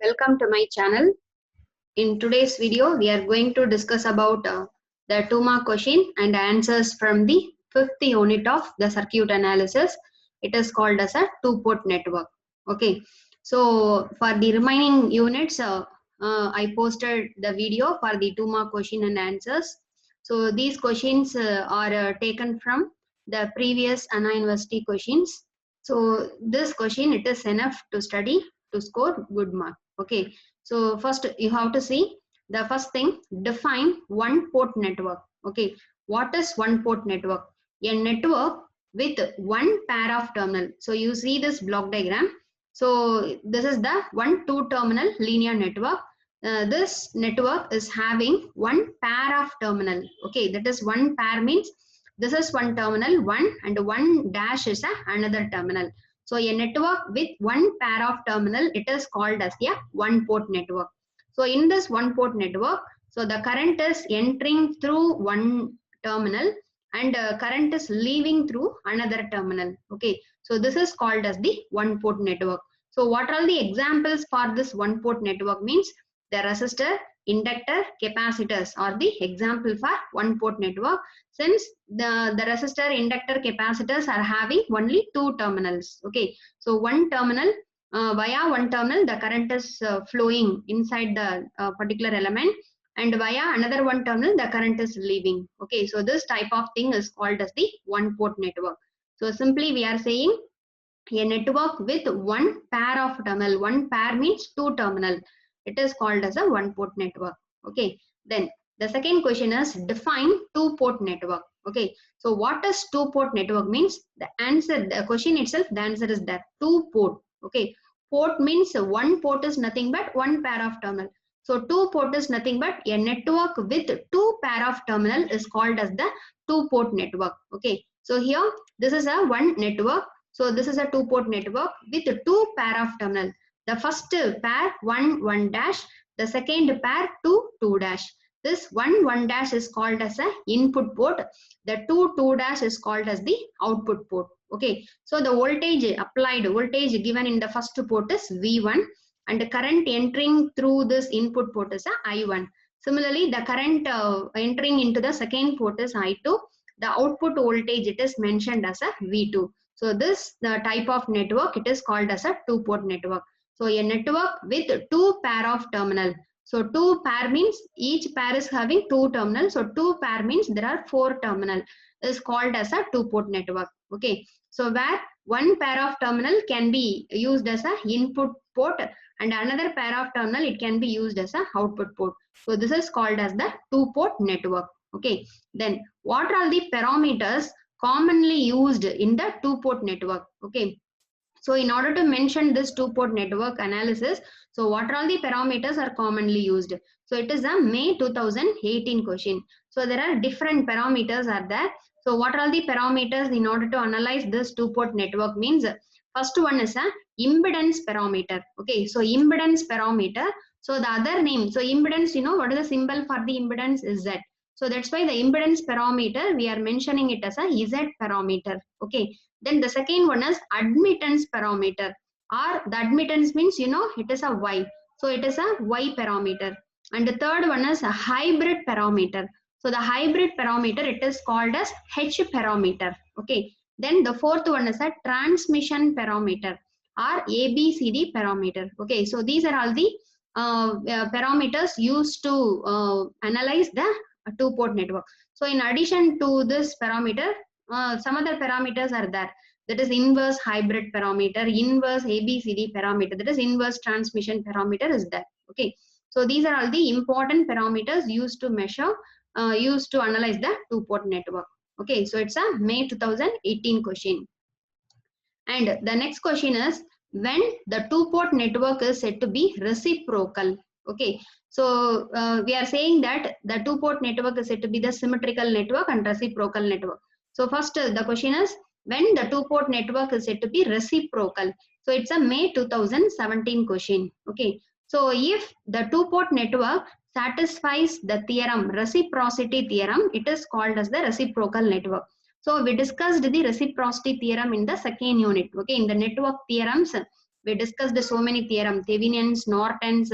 welcome to my channel. In today's video, we are going to discuss about the 2-mark question and answers from the 5th unit of the circuit analysis. It is called as a two-port network. Okay, so for the remaining units, I posted the video for the 2-mark question and answers. So these questions are taken from the previous Anna University questions. So this question, it is enough to study to score good mark. Okay, so first you have to see the first thing, define one port network. Okay, what is one port network? A network with one pair of terminal. So you see this block diagram. So this is the one two terminal linear network. This network is having one pair of terminal. Okay, that is one pair means this is one terminal, one, and one dash is another terminal. So a network with one pair of terminal, it is called as a one port network. So in this one port network, so the current is entering through one terminal and current is leaving through another terminal. Okay, so this is called as the one port network. So what are the examples for this one port network means the resistor, inductor, capacitors are the example for one port network. Since the resistor, inductor, capacitors are having only two terminals. Okay, so one terminal, via one terminal the current is flowing inside the particular element, and via another one terminal the current is leaving. Okay, so this type of thing is called as the one port network. So simply we are saying a network with one pair of terminal. One pair means two terminal. It is called as a one port network. Okay, then the second question is define two port network. Okay, so what does two port network means? The answer, the question itself, the answer is that two port. Okay, port means one port is nothing but one pair of terminal. So two port is nothing but a network with two pair of terminal is called as the two port network. Okay, so here this is a one network. So this is a two port network with two pair of terminal. The first pair 1 dash, the second pair 2 dash. This 1 dash is called as a input port. The 2 dash is called as the output port. Okay, so the voltage applied, voltage given in the first port is V1, and the current entering through this input port is a I1. Similarly, the current entering into the second port is I2. The output voltage, it is mentioned as a V2. So this the type of network, it is called as a two port network. So a network with two pair of terminal. So two pair means each pair is having two terminals. So two pair means there are four terminal is called as a two port network. Okay, so where one pair of terminal can be used as a input port and another pair of terminal it can be used as a output port. So this is called as the two port network. Okay, then what are the parameters commonly used in the two port network? Okay, so in order to mention this two port network analysis, so what are all the parameters are commonly used? So it is a May 2018 question. So there are different parameters are there. So what are all the parameters in order to analyze this two port network means? First one is a impedance parameter. Okay, so impedance parameter. So the other name, so impedance, you know what is the symbol for the impedance is Z. So that's why the impedance parameter we are mentioning it as a Z parameter. Okay, then the second one is admittance parameter, or the admittance means you know it is a Y. So it is a Y parameter. And the third one is a hybrid parameter. So the hybrid parameter, it is called as H parameter. Okay. Then the fourth one is a transmission parameter or ABCD parameter. Okay. So these are all the parameters used to analyze the two port network. So in addition to this parameter, some other parameters are there. That is inverse hybrid parameter, inverse ABCD parameter, that is inverse transmission parameter is there. Okay, so these are all the important parameters used to measure, used to analyze the two port network. Okay, so it's a May 2018 question. And the next question is when the two port network is said to be reciprocal. Okay, so we are saying that the two port network is said to be the symmetrical network and reciprocal network. So first the question is when the two port network is said to be reciprocal. So it's a May 2017 question. Okay, so if the two port network satisfies the theorem, reciprocity theorem, it is called as the reciprocal network. So we discussed the reciprocity theorem in the second unit. Okay, in the network theorems, We discussed so many theorems: Thevenin's, Norton's,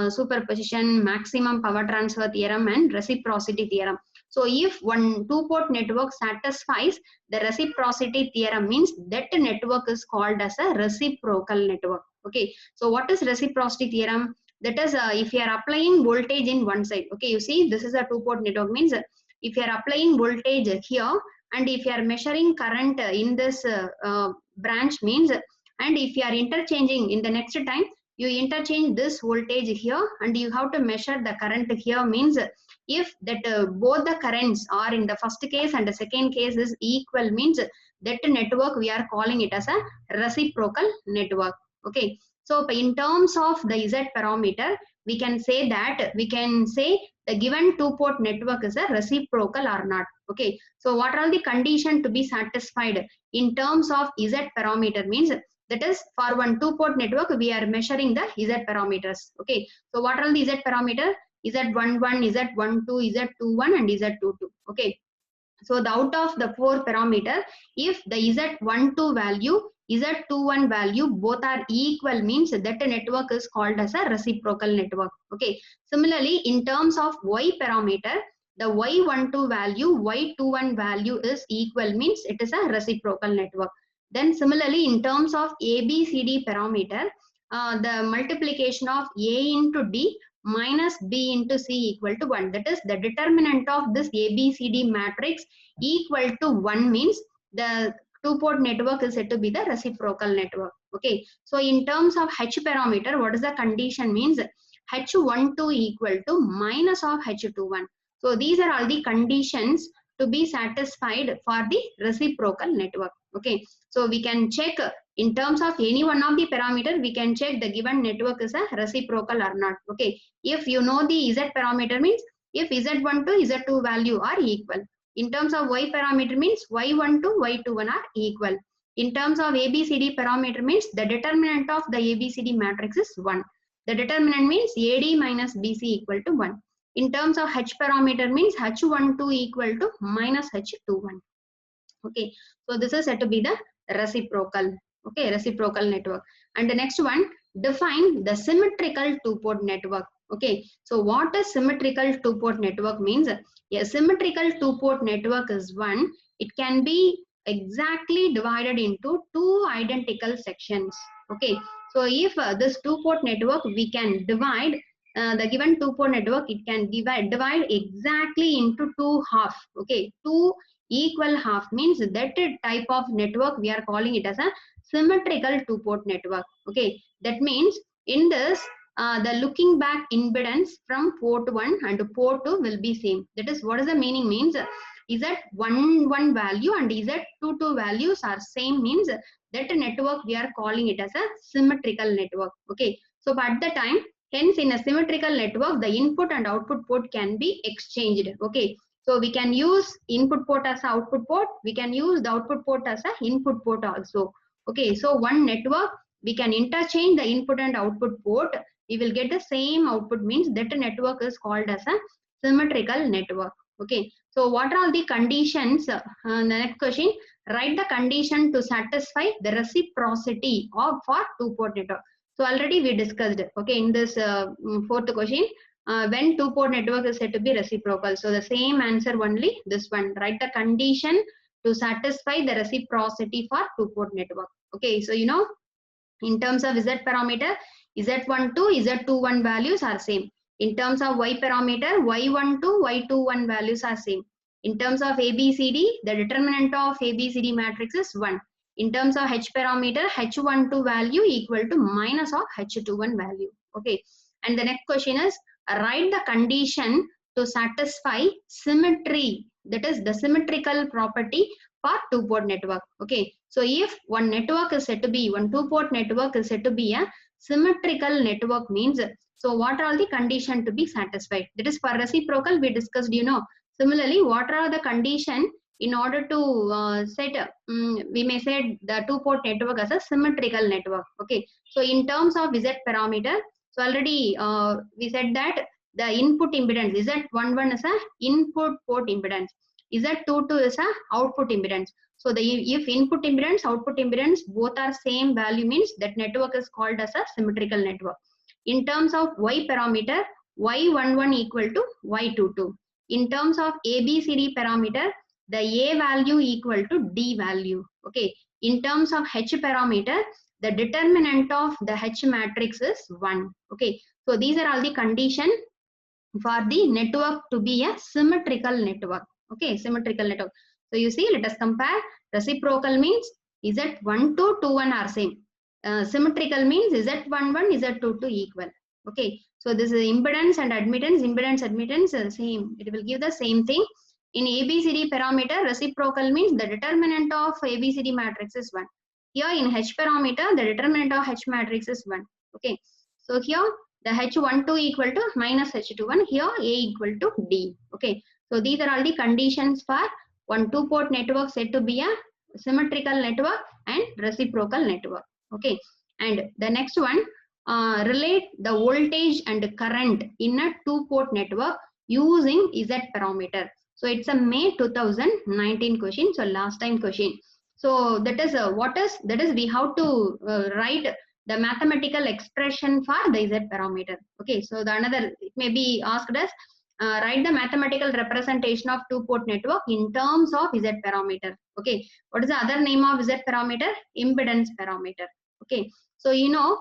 superposition, maximum power transfer theorem, and reciprocity theorem. So if one two-port network satisfies the reciprocity theorem, means that network is called as a reciprocal network. Okay, so what is reciprocity theorem? That is, if you are applying voltage in one side, okay, you see this is a two-port network, means if you are applying voltage here, and if you are measuring current in this branch, means, and if you are interchanging in the next time, you interchange this voltage here and you have to measure the current here, means if that both the currents are in the first case and the second case is equal, means that network we are calling it as a reciprocal network. Okay, so in terms of the Z parameter, we can say the given two-port network is a reciprocal or not. Okay, so what are the conditions to be satisfied in terms of Z parameter, means that is for one two-port network we are measuring the Z parameters. Okay, so what are the Z parameter? Z11, Z12, Z21 and Z22. Okay, so the out of the four parameter, if the Z12 value, Z21 value both are equal, means that a network is called as a reciprocal network. Okay, similarly in terms of Y parameter, the Y12 value, Y21 value is equal, means it is a reciprocal network. Then similarly in terms of ABCD parameter, the multiplication of A into D minus B into C equal to 1. That is, the determinant of this ABCD matrix equal to 1, means the two-port network is said to be the reciprocal network. Okay, so in terms of H parameter, what is the condition, means H12 equal to minus of H21. So these are all the conditions to be satisfied for the reciprocal network. Okay, so we can check in terms of any one of the parameter, we can check the given network is a reciprocal or not. Okay, if you know the Z parameter, means if Z12, Z2 value are equal. In terms of Y parameter, means Y12, Y21 are equal. In terms of ABCD parameter, means the determinant of the ABCD matrix is 1. The determinant means AD minus BC equal to 1. In terms of H parameter, means H12 equal to minus H21. Okay, so this is said to be the reciprocal. Okay, reciprocal network. And the next one, define the symmetrical two-port network. Okay, so what is symmetrical two-port network means? A symmetrical two-port network is one, it can be exactly divided into two identical sections. Okay, so if this two-port network we can divide the given two-port network, it can divide exactly into two half. Okay, two equal half, means that type of network we are calling it as a symmetrical two-port network. Okay, that means in this the looking back impedance from port 1 and port 2 will be same. That is, what is the meaning, means Z11 value and Z22 values are same, means that network we are calling it as a symmetrical network. Okay, so at the time, hence in a symmetrical network the input and output port can be exchanged. Okay, so we can use input port as an output port, we can use the output port as an input port also. Okay, so one network we can interchange the input and output port, we will get the same output, means that network is called as a symmetrical network. Okay, so what are the conditions? The next question, write the condition to satisfy the reciprocity of for two-port network. So already we discussed, okay, in this fourth question, when two-port network is said to be reciprocal. So the same answer only, this one, write the condition to satisfy the reciprocity for two-port network. Okay, so you know, in terms of Z parameter, Z12, Z21 values are same. In terms of Y parameter, Y12, Y21 values are same. In terms of ABCD, the determinant of ABCD matrix is 1. In terms of H parameter, H12 value equal to minus of H21 value. Okay, and the next question is, write the condition to satisfy symmetry, that is the symmetrical property for two-port network. Okay, so if one network is said to be, one two-port network is said to be a symmetrical network, means, so what are the condition to be satisfied? That is, for reciprocal we discussed, you know. Similarly, what are the condition in order to set we may say the two-port network as a symmetrical network. Okay, so in terms of Z parameter, so already we said that the input impedance Z11 is a input port impedance, Z22 is a output impedance. So the if input impedance, output impedance both are same value means that network is called as a symmetrical network. In terms of Y parameter, Y11 equal to Y22. In terms of ABCD parameter, the A value equal to D value. Okay. In terms of H parameter, the determinant of the H matrix is 1. Okay. So these are all the condition for the network to be a symmetrical network. Okay, symmetrical network. So you see, let us compare. Reciprocal means Z12, 21 are same. Symmetrical means Z11, Z22 equal. Okay, so this is impedance and admittance. Impedance, admittance same. It will give the same thing. In ABCD parameter, reciprocal means the determinant of ABCD matrix is 1. Here in H parameter, the determinant of H matrix is 1. Okay, so here the H12 equal to minus H21, here A equal to D. Okay, so these are all the conditions for one two-port network said to be a symmetrical network and reciprocal network. Okay, and the next one, relate the voltage and current in a two-port network using Z parameter. So it's a May 2019 question, so last time question. So that is we have to write the mathematical expression for the Z parameter. Okay, so the another, it may be asked as write the mathematical representation of two-port network in terms of Z parameter. Okay, what is the other name of Z parameter? Impedance parameter. Okay, so you know,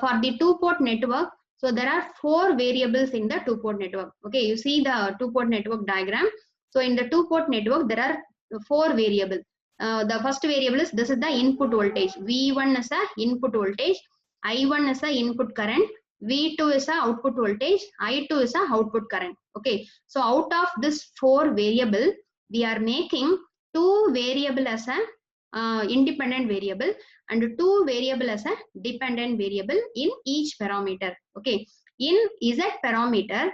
for the two-port network, so there are 4 variables in the two-port network. Okay, you see the two-port network diagram. So in the two-port network, there are 4 variables. The first variable is, this is the input voltage. V1 is the input voltage, I1 is the input current, V2 is the output voltage, I2 is the output current. Okay, so out of this 4 variable, we are making 2 variable as a independent variable and 2 variable as a dependent variable in each parameter. Okay, in Z parameter,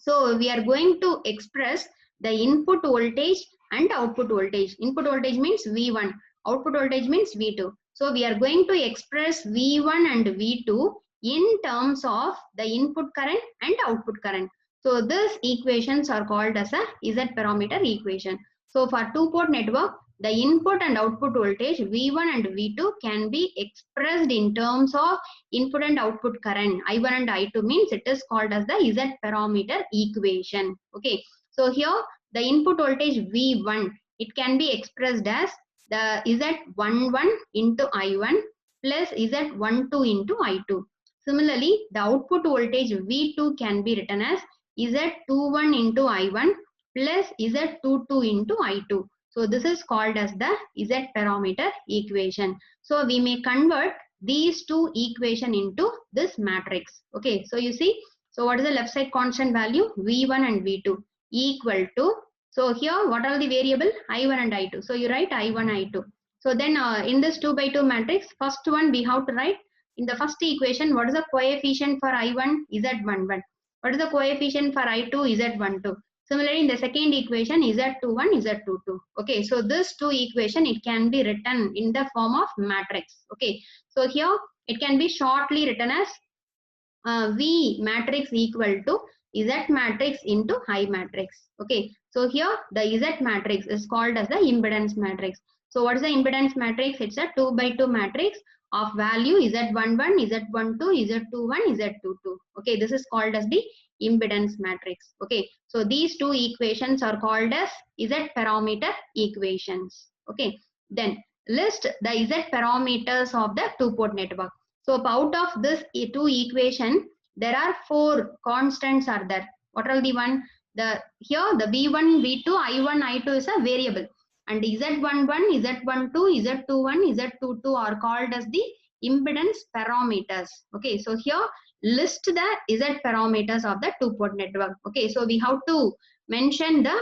so we are going to express the input voltage and output voltage. Input voltage means V1, output voltage means V2. So we are going to express V1 and V2 in terms of the input current and output current. So these equations are called as a Z parameter equation. So for two-port network, the input and output voltage V1 and V2 can be expressed in terms of input and output current I1 and I2 means it is called as the Z parameter equation. Okay, so here the input voltage V1, it can be expressed as the Z11 into I1 plus Z12 into I2. Similarly, the output voltage V2 can be written as Z21 into I1 plus Z22 into I2. So this is called as the Z parameter equation. So we may convert these two equation into this matrix. Okay, so you see, so what is the left side constant value? V1 and V2 equal to, so here what are the variable? I1 and I2. So you write I1, I2. So then in this 2 by 2 matrix, first one we have to write in the first equation, what is the coefficient for I1? Z11. What is the coefficient for I2? Z12. Similarly, in the second equation, Z21, Z22. Okay, so this two equation, it can be written in the form of matrix. Okay, so here it can be shortly written as V matrix equal to Z matrix into I matrix. Okay, so here the Z matrix is called as the impedance matrix. So what is the impedance matrix? It's a 2 by 2 matrix of value Z11, Z12, Z21, Z22. Okay, this is called as the impedance matrix. Okay, so these two equations are called as Z parameter equations. Okay, then list the Z parameters of the two-port network. So out of this two equation, there are 4 constants are there. What are the one? Here the V1, V2, I1, I2 is a variable, and Z11, Z12, Z21, Z22 are called as the impedance parameters. Okay, so here list the Z parameters of the two-port network. Okay, so we have to mention the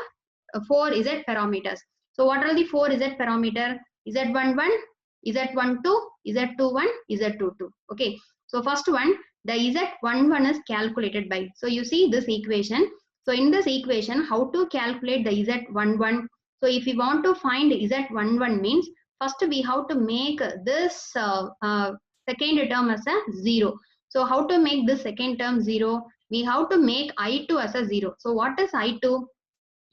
4 Z parameters. So what are the 4 Z parameter? Z11, Z12, Z21, Z22. Okay, so first one, the Z11 is calculated by. So you see this equation. So in this equation, how to calculate the Z11? So if we want to find Z11 means, first we have to make this second term as a 0. So how to make this second term 0? We have to make I2 as a 0. So what is I2?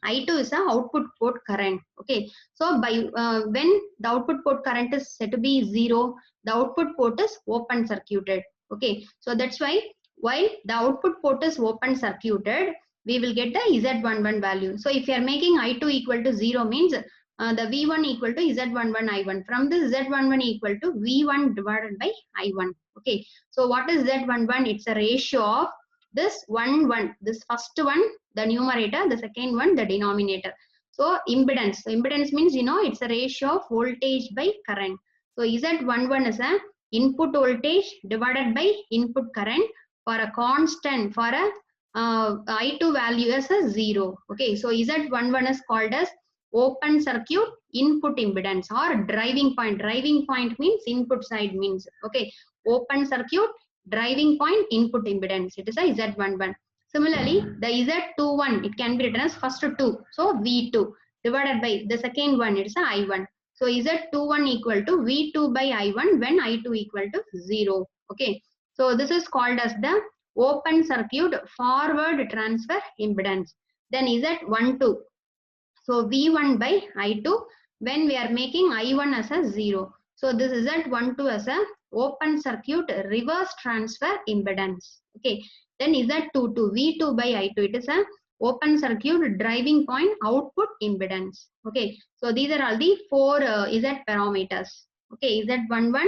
I2 is a output port current. Okay, so by when the output port current is set to be 0, the output port is open circuited. Okay, so that's why while the output port is open circuited, we will get the Z11 value. So if you are making I2 equal to 0 means the V1 equal to Z11 I1. From this Z11 equal to V1 divided by I1. Okay, so what is Z11? It's a ratio of this 1, this first one, the numerator, the second one, the denominator. So impedance. So impedance means, it's a ratio of voltage by current. So Z11 is a input voltage divided by input current for a constant, for a I2 value as a 0. Okay, so Z11 is called as open circuit input impedance or driving point. Driving point means input side means, okay, open circuit driving point input impedance. It is a Z11. Similarly, the Z21, it can be written as first 2. So V2 divided by the second one, it's a I1. So Z21 equal to V2 by I1 when I2 equal to 0. Okay. So this is called as the open circuit forward transfer impedance. Then Z12. So V1 by I2 when we are making I1 as a 0. So this is Z12 as a open circuit reverse transfer impedance. Okay. Then Z22 V2 by I2. It is a open circuit driving point output impedance. Okay. So these are all the 4 Z parameters. Okay. Z11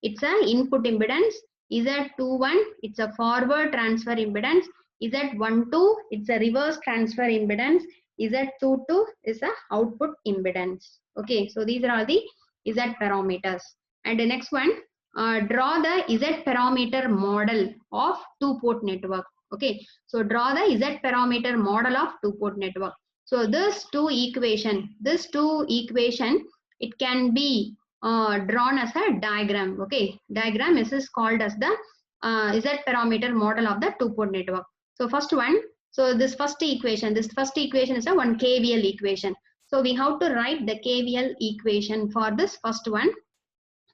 it's a input impedance. Z21 it's a forward transfer impedance. Z12 it's a reverse transfer impedance. Z22 is a output impedance. Okay, so these are all the Z parameters. And the next one, draw the Z parameter model of two-port network. Okay, so draw the Z parameter model of two-port network. So this two equation, it can be drawn as a diagram. Okay, diagram is called as the Z parameter model of the two-port network. So first one. So this first equation is a one KVL equation. So we have to write the KVL equation for this first one.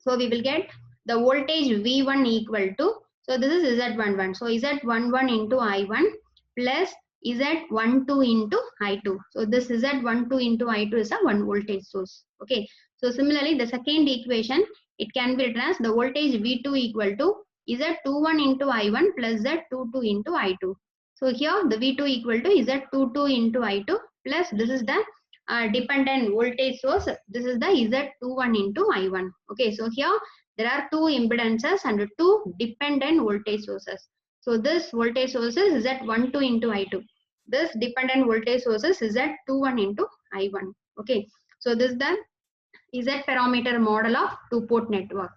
So we will get the voltage V1 equal to, so this is Z11. So Z11 into I1 plus Z12 into I2. So this Z12 into I2 is a one voltage source. Okay. So similarly, the second equation, it can be written as the voltage V2 equal to Z21 into I1 plus Z22 into I2. So here the V2 equal to Z22 into I2 plus this is the dependent voltage source. This is the Z21 into I1. Okay, so here there are two impedances and two dependent voltage sources. So this voltage source is Z12 into I2. This dependent voltage sources is Z21 into I1. Okay, so this is the Z parameter model of two-port network.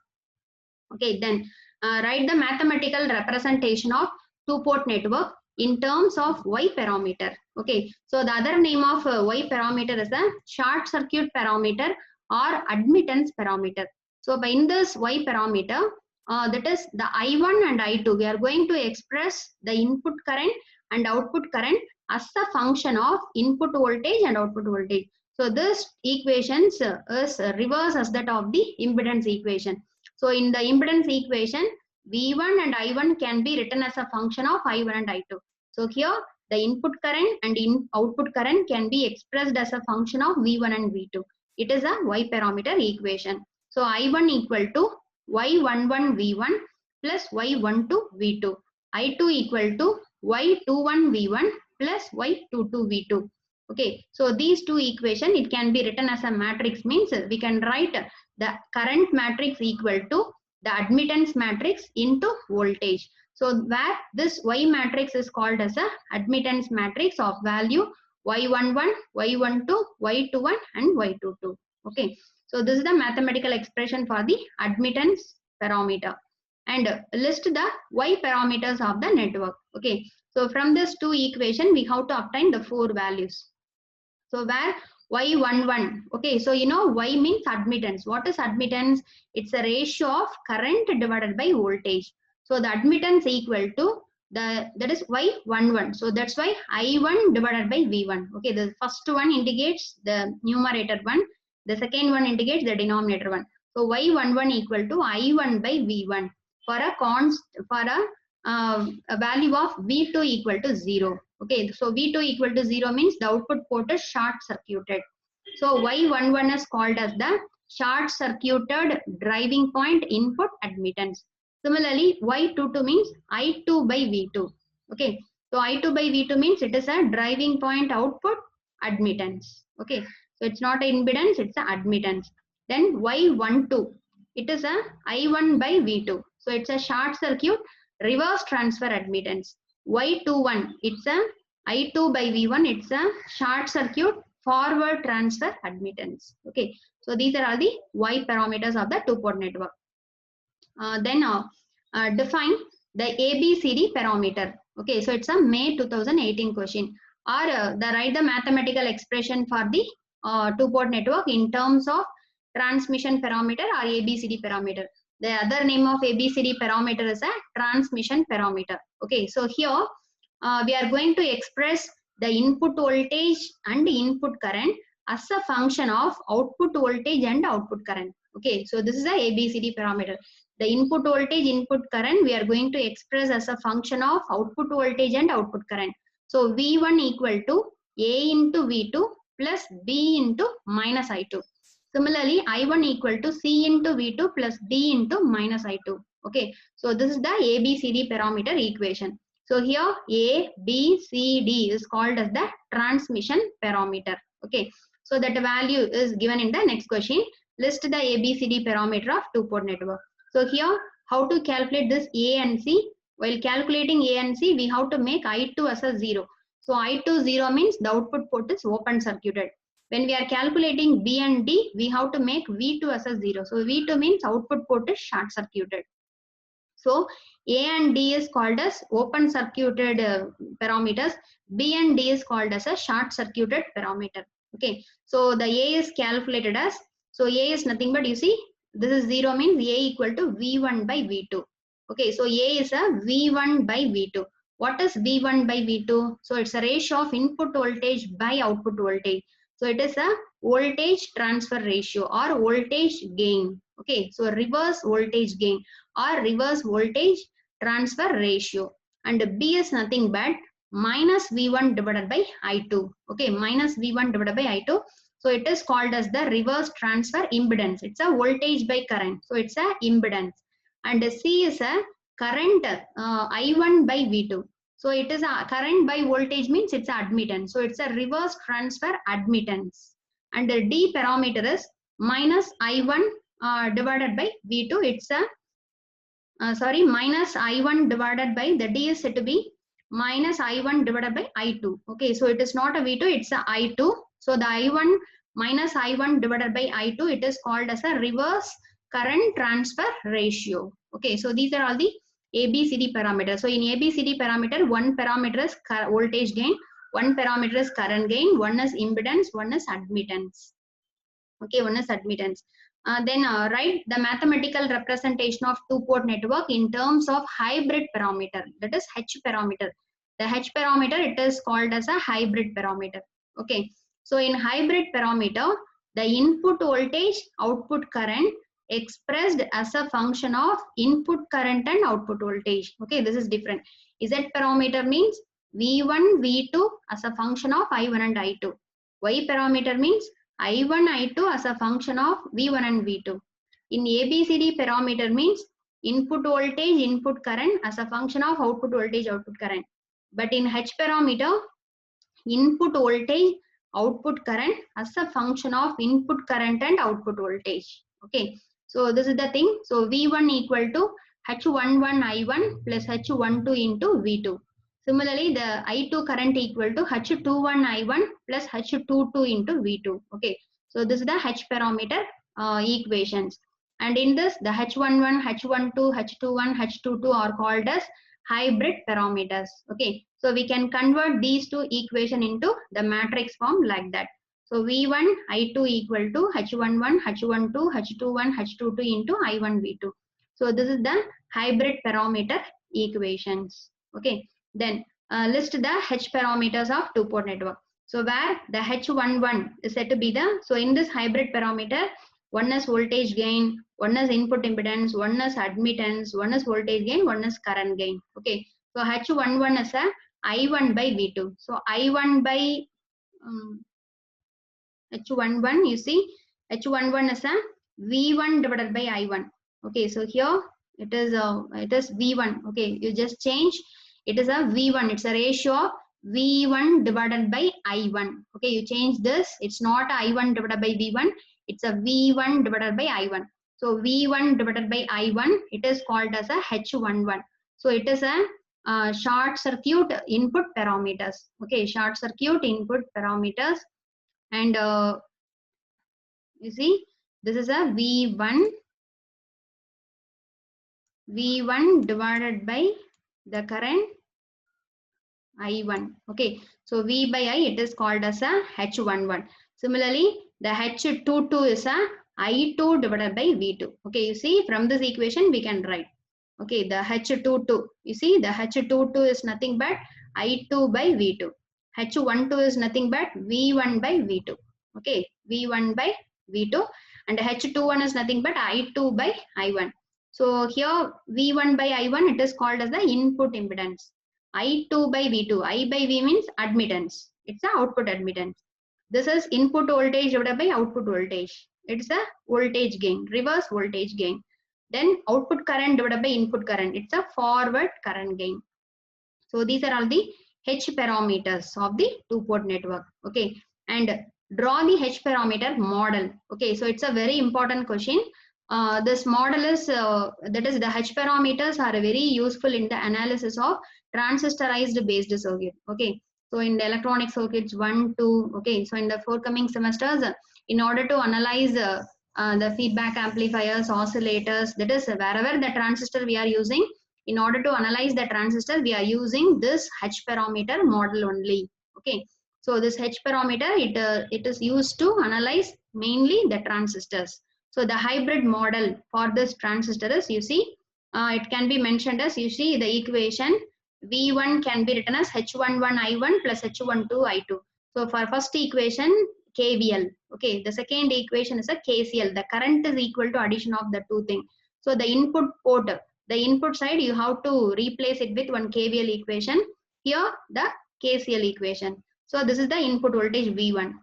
Okay, then write the mathematical representation of two-port network in terms of Y parameter. Okay, so the other name of Y parameter is the short circuit parameter or admittance parameter. So by in this Y parameter, that is the I1 and I2, we are going to express the input current and output current as a function of input voltage and output voltage. So this equations is reverse as that of the impedance equation. So in the impedance equation, V1 and I1 can be written as a function of I1 and I2. So here the input current and output current can be expressed as a function of V1 and V2. It is a Y parameter equation. So I1 equal to Y11 V1 plus Y12 V2. I2 equal to Y21 V1 plus Y22 V2. Okay, so these two equation, it can be written as a matrix, means we can write the current matrix equal to the admittance matrix into voltage. So where this Y matrix is called as a admittance matrix of value Y11, Y12, Y21 and Y22. Okay, so this is the mathematical expression for the admittance parameter. And list the Y parameters of the network. Okay, so from this two equation, we have to obtain the four values. So where Y11, okay, so Y means admittance. What is admittance? It's a ratio of current divided by voltage. So the admittance equal to that is Y11. So that's why I1 divided by V1. Okay, the first one indicates the numerator one, the second one indicates the denominator one. So Y11 equal to I1 by V1 for a value of V2 equal to 0. Okay, so V2 equal to 0 means the output port is short circuited. So Y11 is called as the short circuited driving point input admittance. Similarly, Y22 means I2 by V2. Okay, so I2 by V2 means it is a driving point output admittance. Okay, so it's not an impedance, it's an admittance. Then Y12, it is a I1 by V2. So it's a short circuit reverse transfer admittance. Y21, it's a I2 by V1, it's a short circuit forward transfer admittance. Okay, so these are all the Y parameters of the two-port network. Then define the ABCD parameter. Okay, so it's a May 2018 question. Or write the mathematical expression for the two-port network in terms of transmission parameter or ABCD parameter. The other name of ABCD parameter is a transmission parameter. Okay, so here we are going to express the input voltage and input current as a function of output voltage and output current. Okay, so this is the ABCD parameter. The input voltage, input current, we are going to express as a function of output voltage and output current. So V1 equal to A into V2 plus B into minus I2. Similarly, I1 equal to C into V2 plus D into minus I2. Okay, so this is the ABCD parameter equation. So here A, B, C, D is called as the transmission parameter. Okay, so that value is given in the next question. List the ABCD parameter of two-port network. So here, how to calculate this A and C? While calculating A and C, we have to make I2 as a 0. So I2 0 means the output port is open circuited. When we are calculating B and D, we have to make V2 as a 0. So V2 means output port is short circuited. So A and D is called as open circuited parameters. B and D is called as a short circuited parameter. Okay. So the A is calculated as, so A is nothing but, you see, this is 0 means A equal to V1 by V2. Okay. So A is a V1 by V2. What is V1 by V2? So it's a ratio of input voltage by output voltage. So it is a voltage transfer ratio or voltage gain. Okay. So reverse voltage gain or reverse voltage transfer ratio. And B is nothing but minus V1 divided by I2. Okay, minus V1 divided by I2. So it is called as the reverse transfer impedance. It's a voltage by current. So it's a impedance. And C is a current I1 by V2. So it is a current by voltage means it's a admittance. So it's a reverse transfer admittance. And the D parameter is minus I1 divided by V2. It's a minus I1 divided by, the D is said to be minus I1 divided by I2. Okay, so it is not a V2, it's a I2. So the I1 minus I1 divided by I2, it is called as a reverse current transfer ratio. Okay, so these are all the ABCD parameters. So in ABCD parameter, one parameter is voltage gain, one parameter is current gain, one is impedance, one is admittance. Okay, one is admittance. Then write the mathematical representation of two-port network in terms of hybrid parameter, that is H parameter. The H parameter, it is called as a hybrid parameter. Okay, so in hybrid parameter, the input voltage, output current expressed as a function of input current and output voltage. Okay, this is different. Z parameter means V1, V2 as a function of I1 and I2. Y parameter means I1, I2 as a function of V1 and V2. In ABCD parameter means input voltage, input current as a function of output voltage, output current. But in H parameter, input voltage, output current as a function of input current and output voltage. Okay, so this is the thing. So V1 equal to H11 I1 plus H12 into V2. Similarly, the I2 current equal to H21 I1 plus H22 into V2. Okay, so this is the H parameter equations. And in this, the H11, H12, H21, H22 are called as hybrid parameters. Okay, so we can convert these two equation into the matrix form like that. So V1 I2 equal to H11, H12, H21, H22 into I1 V2. So this is the hybrid parameter equations. Okay, then list the H parameters of two-port network. So where the H11 is said to be the, so in this hybrid parameter, One is voltage gain, one is input impedance, one is admittance, one is voltage gain, one is current gain. Okay, so H11 is a I1 by V2. So I1 by H11, you see H11 is a V1 divided by I1. Okay, so here it is V1. Okay, you just change, it is a V1, it's a ratio of V1 divided by I1. Okay, you change this, it's not I1 divided by V1, it's a V1 divided by I1. So V1 divided by I1, it is called as a H11. So it is a short circuit input parameters. Okay, short circuit input parameters. And you see, this is a V1 divided by the current I1. Okay, so V by I, it is called as a H11. Similarly, the H22 is a I2 divided by V2. Okay, you see, from this equation we can write. Okay, the H22, you see, the H22 is nothing but I2 by V2. H12 is nothing but V1 by V2. Okay, V1 by V2, and H21 is nothing but I2 by I1. So here V1 by I1, it is called as the input impedance. I2 by V2, I by V means admittance. It's the output admittance. This is input voltage divided by output voltage. It's a voltage gain, reverse voltage gain. Then output current divided by input current. It's a forward current gain. So these are all the H parameters of the two-port network. Okay, and draw the H parameter model. Okay, so it's a very important question. This model is that is the H parameters are very useful in the analysis of transistorized based circuit. Okay, so in the electronic circuits 1, 2. Okay, so in the forthcoming semesters, in order to analyze the feedback amplifiers, oscillators, that is wherever the transistor we are using, in order to analyze the transistor, we are using this H parameter model only. Okay, so this H parameter, it is used to analyze mainly the transistors. So the hybrid model for this transistor is, you see, it can be mentioned as, you see, the equation V1 can be written as H11 I1 plus H12 I2. So for first equation, KVL. Okay, the second equation is a KCL. The current is equal to addition of the two things. So the input port, the input side, you have to replace it with one KVL equation. Here the KCL equation. So this is the input voltage V1.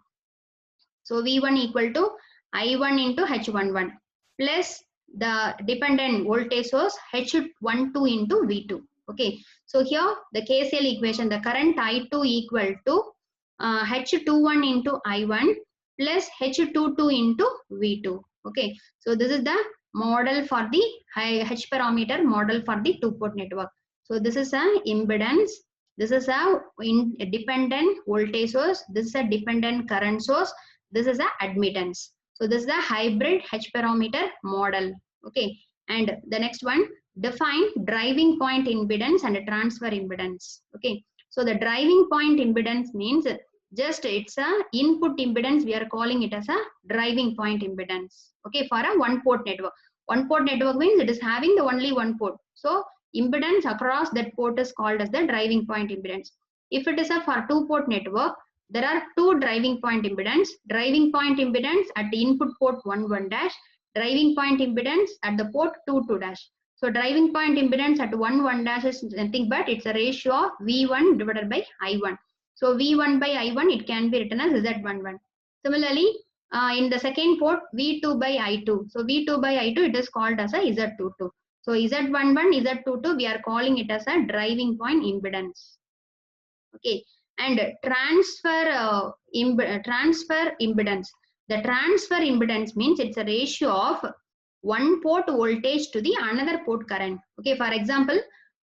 So V1 equal to I1 into H11 plus the dependent voltage source H12 into V2. Okay, so here the KCL equation, the current I2 equal to H21 into I1 plus H22 into V2. Okay, so this is the model for the H parameter model for the two-port network. So this is a impedance, this is a dependent voltage source, this is a dependent current source, this is a admittance. So this is the hybrid H parameter model. Okay, and the next one, define driving point impedance and transfer impedance. Okay, so the driving point impedance means just it's a input impedance, we are calling it as a driving point impedance. Okay, for a one port network. One port network means it is having the only one port. So impedance across that port is called as the driving point impedance. If it is a for two port network, there are two driving point impedance. Driving point impedance at the input port 1, 1 dash, driving point impedance at the port 2, 2 dash. So driving point impedance at 1, 1 dash is nothing but it's a ratio of V1 divided by I1. So V1 by I1, it can be written as Z11. Similarly, in the second port, V2 by I2. So V2 by I2, it is called as a Z22. So Z11, Z22, we are calling it as a driving point impedance. Okay, and transfer impedance. The transfer impedance means it's a ratio of one port voltage to the another port current. Okay, for example,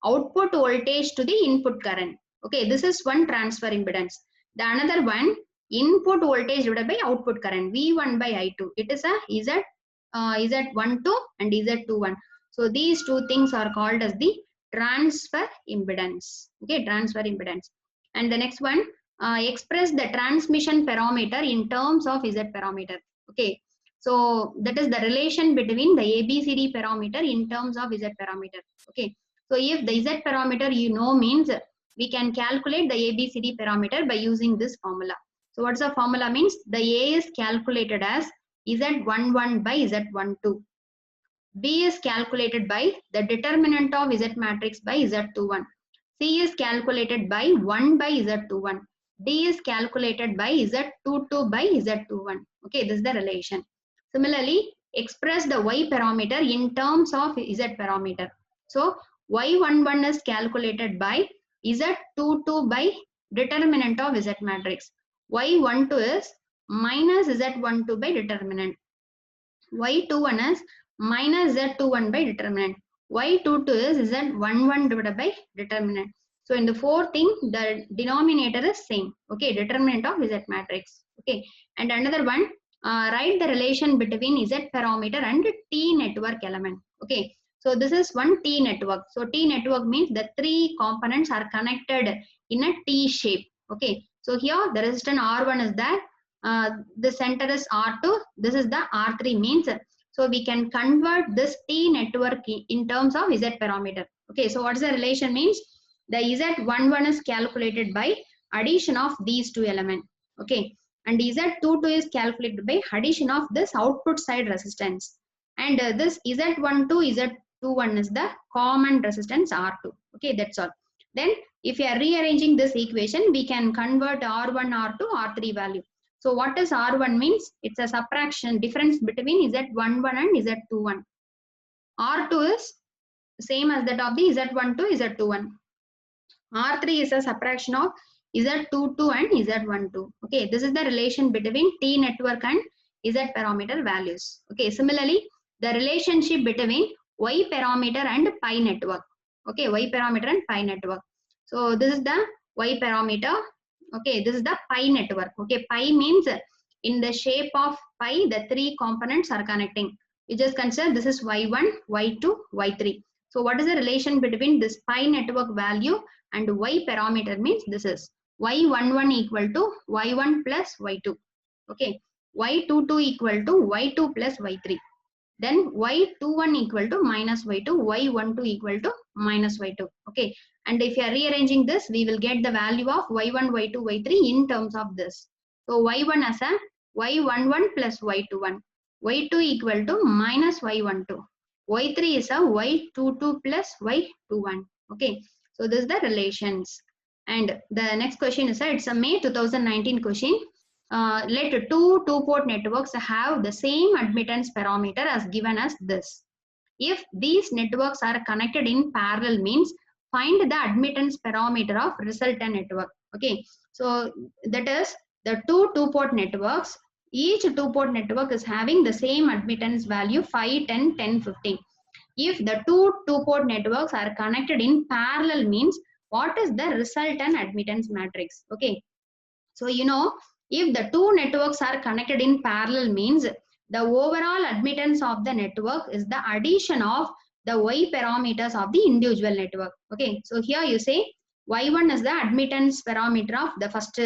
output voltage to the input current. Okay, this is one transfer impedance. The another one, input voltage divided by output current, V1 by I2. It is a Z12 and Z21. So these two things are called as the transfer impedance. Okay, transfer impedance. And the next one, express the transmission parameter in terms of Z parameter. Okay, so that is the relation between the ABCD parameter in terms of Z parameter. Okay, so if the Z parameter you know means we can calculate the ABCD parameter by using this formula. So what's the formula means? The A is calculated as Z11 by Z12. B is calculated by the determinant of Z matrix by Z21. C is calculated by 1 by Z21. D is calculated by Z22 by Z21. Okay, this is the relation. Similarly, express the Y parameter in terms of Z parameter. So, Y11 is calculated by Z22 by determinant of Z matrix. Y12 is minus Z12 by determinant. Y21 is minus Z21 by determinant. Y22 is Z11 divided by determinant. So in the fourth thing, the denominator is same. Okay, determinant of Z matrix. Okay, and another one, write the relation between Z parameter and T network element. Okay, so this is one T network. So T network means the three components are connected in a T shape. Okay, so here the resistance R1 is there. The center is R2, this is the R3 means, so we can convert this T network in terms of Z parameter. Okay, so what is the relation means? The Z11 is calculated by addition of these two elements. Okay, and Z22 is calculated by addition of this output side resistance. And this Z12, Z21 is the common resistance R2. Okay, that's all. Then if you are rearranging this equation, we can convert R1, R2, R3 value. So what is R1 means? It's a subtraction difference between Z11 and Z21. R2 is same as that of the Z12, Z21. R3 is a subtraction of Z22 and Z12. Okay, this is the relation between T network and Z parameter values. Okay, similarly, the relationship between Y parameter and pi network. Okay, Y parameter and pi network. So this is the Y parameter. Okay, this is the pi network. Okay, pi means in the shape of pi, the three components are connecting. You just consider this is Y1, Y2, Y3. So what is the relation between this pi network value and Y parameter means this is Y11 equal to Y1 plus Y2. Okay, Y22 equal to Y2 plus Y3. Then Y21 equal to minus Y2, Y12 equal to minus Y2. Okay, and if you are rearranging this, we will get the value of Y1, Y2, Y3 in terms of this. So Y1 as a Y11 plus Y21, Y2 equal to minus Y12, Y3 is a Y22 plus Y21. Okay, so this is the relations. And the next question is it's a May 2019 question. Let two two-port networks have the same admittance parameter as given as this. If these networks are connected in parallel means find the admittance parameter of resultant network. Okay, so that is the two two-port networks. Each two-port network is having the same admittance value 5, 10, 10, 15. If the two two-port networks are connected in parallel means what is the resultant admittance matrix? Okay, so you know, if the two networks are connected in parallel means the overall admittance of the network is the addition of the Y parameters of the individual network. Okay, so here you say Y1 is the admittance parameter of the first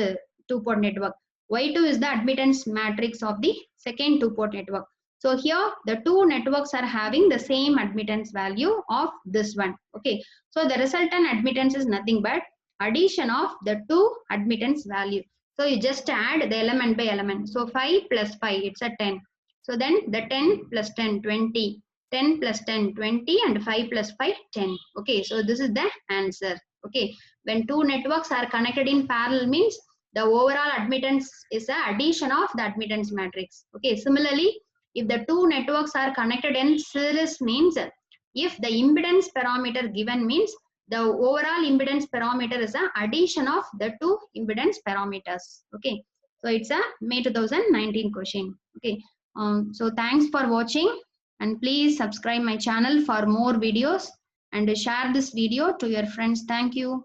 two-port network. Y2 is the admittance matrix of the second two-port network. So here the two networks are having the same admittance value of this one. Okay, so the resultant admittance is nothing but addition of the two admittance value. So you just add the element by element. So 5 plus 5, it's a 10. So then the 10 plus 10, 20. 10 plus 10, 20, and 5 plus 5, 10. Okay, so this is the answer. Okay, when two networks are connected in parallel means the overall admittance is the addition of the admittance matrix. Okay, similarly, if the two networks are connected in series means if the impedance parameter given means the overall impedance parameter is the addition of the two impedance parameters. Okay, so it's a May 2019 question. Okay, so thanks for watching, and please subscribe my channel for more videos and share this video to your friends. Thank you.